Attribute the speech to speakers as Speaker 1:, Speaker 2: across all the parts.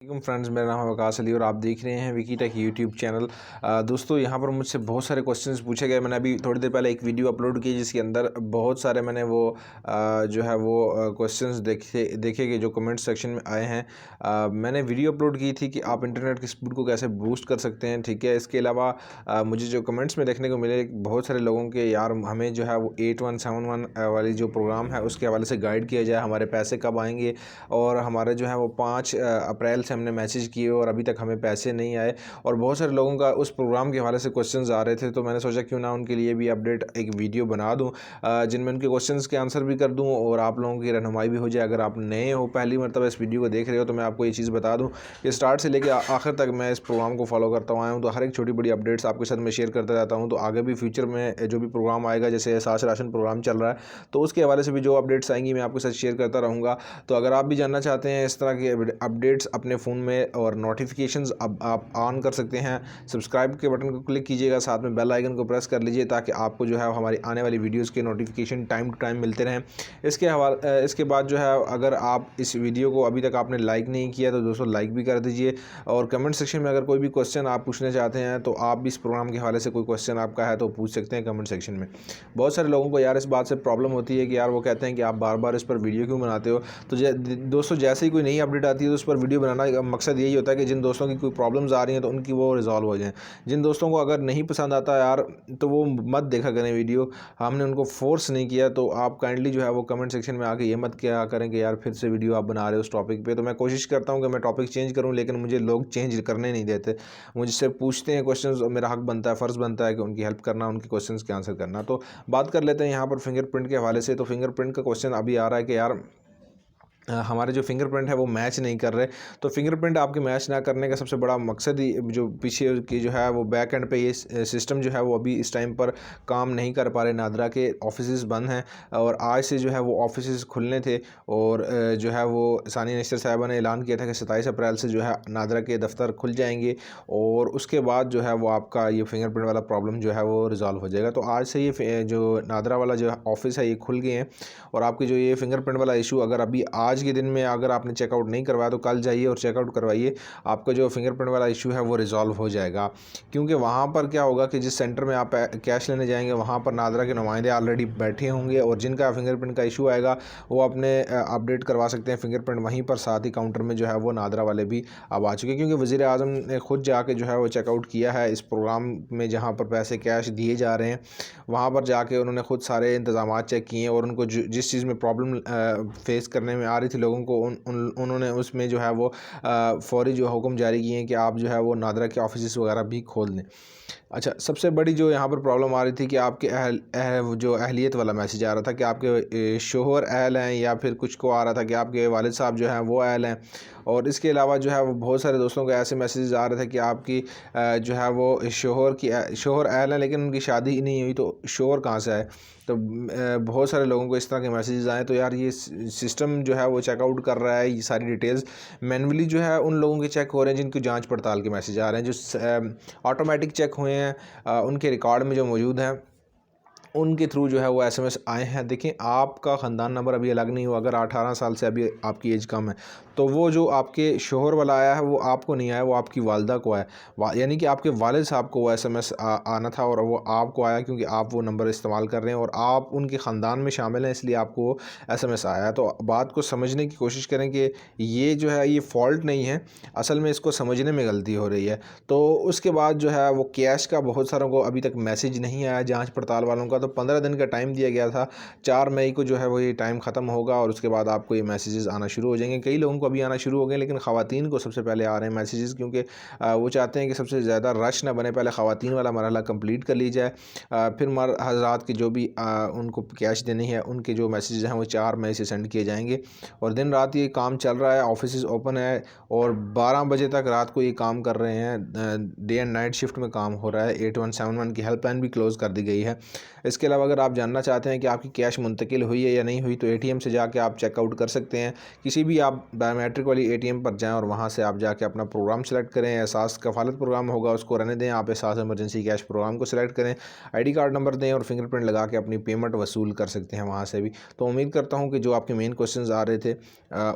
Speaker 1: Friends, मेरा नाम है वकास अली और आप देख रहे हैं विकी टेक यूट्यूब चैनल। दोस्तों, यहाँ पर मुझसे बहुत सारे क्वेश्चंस पूछे गए। मैंने अभी थोड़ी देर पहले एक वीडियो अपलोड की जिसके अंदर बहुत सारे मैंने वो क्वेश्चंस देखे कि जो कमेंट सेक्शन में आए हैं। मैंने वीडियो अपलोड की थी कि आप इंटरनेट की स्पीड को कैसे बूस्ट कर सकते हैं, ठीक है। इसके अलावा मुझे जो कमेंट्स में देखने को मिले बहुत सारे लोगों के, यार हमें जो है वो 8171 वाली जो प्रोग्राम है उसके हवाले से गाइड किया जाए, हमारे पैसे कब आएंगे। और हमारे जो है वो 5 अप्रैल से हमने मैसेज किए और अभी तक हमें पैसे नहीं आए। और बहुत सारे लोगों का उस प्रोग्राम के हवाले से क्वेश्चंस आ रहे थे, तो मैंने सोचा क्यों ना उनके लिए भी अपडेट एक वीडियो बना दूं जिनमें उनके क्वेश्चंस के आंसर भी कर दूं और आप लोगों की रहनुमाई भी हो जाए। अगर आप नए हो, पहली मरतबा इस वीडियो को देख रहे हो, तो मैं आपको ये चीज़ बता दूँ कि स्टार्ट से लेकर आखिर तक मैं इस प्रोग्राम को फॉलो करता आया हूँ। तो हर एक छोटी बड़ी अपडेट्स आपके साथ मैं शेयर करता जाता हूँ। तो आगे भी फ्यूचर में जो भी प्रोग्राम आएगा, जैसे एहसास राशन प्रोग्राम चल रहा है, तो उसके हवाले से भी जो अपडेट्स आएंगी मैं आपके साथ शेयर करता रहूँगा। तो अगर आप भी जानना चाहते हैं इस तरह के अपडेट्स अपने फ़ोन में और नोटिफिकेशंस अब आप ऑन कर सकते हैं। सब्सक्राइब के बटन को क्लिक कीजिएगा, साथ में बेल आइकन को प्रेस कर लीजिए ताकि आपको जो है हमारी आने वाली वीडियोस के नोटिफिकेशन टाइम टू टाइम मिलते रहें। इसके बाद जो है, अगर आप इस वीडियो को अभी तक आपने लाइक नहीं किया तो दोस्तों लाइक भी कर दीजिए। और कमेंट सेक्शन में अगर कोई भी क्वेश्चन आप पूछना चाहते हैं तो आप भी इस प्रोग्राम के हवाले से कोई क्वेश्चन आपका है तो पूछ सकते हैं कमेंट सेक्शन में। बहुत सारे लोगों को यार इस बात से प्रॉब्लम होती है कि यार वो कहते हैं कि आप बार बार इस पर वीडियो क्यों बनाते हो। तो दोस्तों, जैसे ही कोई नई अपडेट आती है तो उस पर वीडियो बनाना का मकसद यही होता है कि जिन दोस्तों की कोई प्रॉब्लम्स आ रही हैं तो उनकी वो रिजॉल्व हो जाएं। जिन दोस्तों को अगर नहीं पसंद आता यार तो वो मत देखा करें वीडियो, हमने उनको फोर्स नहीं किया। तो आप काइंडली जो है वो कमेंट सेक्शन में आके ये मत क्या करें कि यार फिर से वीडियो आप बना रहे हो उस टॉपिक पे। तो मैं कोशिश करता हूँ कि मैं टॉपिक चेंज करूँ, लेकिन मुझे लोग चेंज करने नहीं देते। मुझसे पूछते हैं क्वेश्चंस और मेरा हक बनता है, फ़र्ज़ बनता है कि उनकी हेल्प करना, उनके क्वेश्चंस के आंसर करना। तो बात कर लेते हैं यहाँ पर फिंगरप्रिंट के हवाले से। तो फिंगरप्रिंट का क्वेश्चन अभी आ रहा है कि यार हमारे जो फिंगरप्रिंट है वो मैच नहीं कर रहे। तो फिंगरप्रिंट आपके मैच ना करने का सबसे बड़ा मकसद ही जो पीछे की जो है वो बैक एंड पे ये सिस्टम जो है वो अभी इस टाइम पर काम नहीं कर पा रहे। नादरा के ऑफिसेज बंद हैं और आज से जो है वो ऑफिसेज खुलने थे। और जो है वो सानिया निस्तर साहिबा ने ऐलान किया था कि 27 अप्रैल से जो है नादरा के दफ्तर खुल जाएंगे और उसके बाद जो है वो आपका ये फिंगरप्रिंट वाला प्रॉब्लम जो है वो रिजॉल्व हो जाएगा। तो आज से ये जो नादरा वाला जो ऑफिस है ये खुल गए हैं और आपकी जो ये फिंगरप्रिंट वाला इशू अगर अभी आज के दिन में अगर आपने चेकआउट नहीं करवाया तो कल जाइए और चेकआउट करवाइए। आपका जो फिंगरप्रिंट वाला इशू है वो रिजॉल्व हो जाएगा। क्योंकि वहाँ पर क्या होगा कि जिस सेंटर में आप कैश लेने जाएंगे वहाँ पर नादरा के नुमाइंदे ऑलरेडी बैठे होंगे और जिनका फिंगरप्रिंट का इशू आएगा वो अपने अपडेट करवा सकते हैं फिंगरप्रिंट वहीं पर। साथ ही काउंटर में जो है वो नादरा वाले भी अब आ चुके हैं, क्योंकि वज़ीर आज़म ने खुद जाके जो है वो चेकआउट किया है इस प्रोग्राम में जहाँ पर पैसे कैश दिए जा रहे हैं। वहाँ पर जाके उन्होंने खुद सारे इंतजाम चेक किए और उनको जिस चीज़ में प्रॉब्लम फेस करने में आ रही थी लोगों को, उन्होंने उसमें जो है वो फौरी जो हुक्म जारी किए हैं कि आप जो है वो नादरा के ऑफिस वगैरह भी खोल दें। अच्छा, सबसे बड़ी जो यहाँ पर प्रॉब्लम आ रही थी कि आपके जो अहलियत वाला मैसेज आ रहा था कि आपके शोहर अहल हैं, या फिर कुछ को आ रहा था कि आपके वालिद साहब जो हैं वो अहल हैं। और इसके अलावा जो है वो बहुत सारे दोस्तों को ऐसे मैसेजेस आ रहे थे कि आपकी जो है वो शोहर अहल हैं लेकिन उनकी शादी ही नहीं हुई, तो शोहर कहाँ से आए। तो बहुत सारे लोगों को इस तरह के मैसेजेस आए। तो यार ये सिस्टम जो है वो चेकआउट कर रहा है ये सारी डिटेल्स मैनुअली जो है उन लोगों के चेक हो रहे हैं जिनकी जांच पड़ताल के मैसेज आ रहे हैं। जो ऑटोमेटिक चेक हुए हैं उनके रिकॉर्ड में जो मौजूद हैं उनके थ्रू जो है वो एसएमएस आए हैं। देखिए, आपका ख़ानदान नंबर अभी अलग नहीं हुआ, अगर 18 साल से अभी आपकी एज कम है तो वो जो आपके शोहर वाला आया है वो आपको नहीं आया, वो आपकी वालदा को आया। यानी कि आपके वालिद साहब को वो एसएमएस आना था और वो आपको आया क्योंकि आप वो नंबर इस्तेमाल कर रहे हैं और आप उनके ख़ानदान में शामिल हैं, इसलिए आपको वो एसएमएस आया। तो बात को समझने की कोशिश करें कि ये जो है ये फ़ॉल्ट नहीं है, असल में इसको समझने में गलती हो रही है। तो उसके बाद जो है वो कैश का बहुत सारों को अभी तक मैसेज नहीं आया जाँच पड़ताल वालों का। तो 15 दिन का टाइम दिया गया था, 4 मई को जो है वो ये टाइम ख़त्म होगा और उसके बाद आपको ये मैसेजेस आना शुरू हो जाएंगे। कई लोगों को अभी आना शुरू हो गए लेकिन ख़वातीन को सबसे पहले आ रहे हैं मैसेजेस, क्योंकि वो चाहते हैं कि सबसे ज़्यादा रश ना बने, पहले ख़वातीन वाला मरहला कंप्लीट कर ली जाए। फिर हज़रात की जो भी उनको कैश देनी है उनके जो मैसेजेस हैं वो 4 मई से सेंड किए जाएंगे। और दिन रात ये काम चल रहा है, ऑफिस ओपन है और 12 बजे तक रात को ये काम कर रहे हैं। डे एंड नाइट शिफ्ट में काम हो रहा है। 8171 की हेल्पलाइन भी क्लोज़ कर दी गई है। इसके अलावा अगर आप जानना चाहते हैं कि आपकी कैश मुंतकिल हुई है या नहीं हुई तो एटीएम से जाके आप चेकआउट कर सकते हैं। किसी भी आप बायोमेट्रिक वाली ATM पर जाएं और वहां से आप जाके अपना प्रोग्राम सेलेक्ट करें। एहसास कफ़ालत प्रोग्राम होगा, उसको रहने दें। आप एहसास इमरजेंसी कैश प्रोग्राम को सिलेक्ट करें, ID कार्ड नंबर दें और फिंगरप्रिंट लगा के अपनी पेमेंट वसूल कर सकते हैं वहाँ से भी। तो उम्मीद करता हूँ कि जो आपके मेन क्वेश्चंस आ रहे थे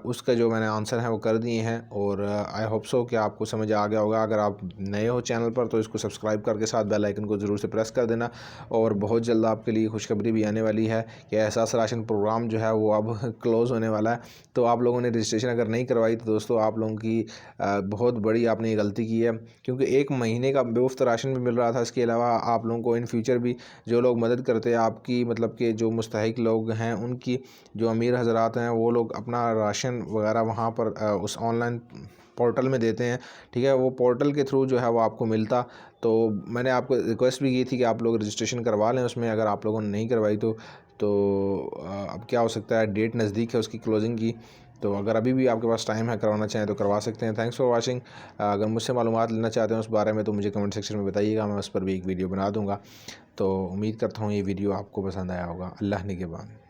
Speaker 1: उसका जो मैंने आंसर है वो कर दिए हैं, और आई होप सो कि आपको समझ आ गया होगा। अगर आप नए हो चैनल पर तो इसको सब्सक्राइब करके साथ बेल आइकन को ज़रूर से प्रेस कर देना। और बहुत जल्द आपके लिए खुशखबरी भी आने वाली है कि एहसास राशन प्रोग्राम जो है वो अब क्लोज़ होने वाला है। तो आप लोगों ने रजिस्ट्रेशन अगर नहीं करवाई तो दोस्तों आप लोगों की बहुत बड़ी आपने ये गलती की है, क्योंकि 1 महीने का मुफ्त राशन भी मिल रहा था। इसके अलावा आप लोगों को इन फ्यूचर भी जो लोग मदद करते हैं आपकी, मतलब कि जो मुस्तहिक लोग हैं उनकी, जो अमीर हजरात हैं, वो लोग अपना राशन वगैरह वहाँ पर उस ऑनलाइन पोर्टल में देते हैं। ठीक है, वो पोर्टल के थ्रू जो है वो आपको मिलता। तो मैंने आपको रिक्वेस्ट भी की थी कि आप लोग रजिस्ट्रेशन करवा लें उसमें, अगर आप लोगों ने नहीं करवाई तो अब क्या हो सकता है, डेट नज़दीक है उसकी क्लोजिंग की। तो अगर अभी भी आपके पास टाइम है करवाना चाहें तो करवा सकते हैं। Thanks for watching. अगर मुझसे मालूमात लेना चाहते हैं उस बारे में तो मुझे कमेंट सेक्शन में बताइएगा, मैं उस पर भी एक वीडियो बना दूँगा। तो उम्मीद करता हूँ ये वीडियो आपको पसंद आया होगा। अल्लाह निगहबान।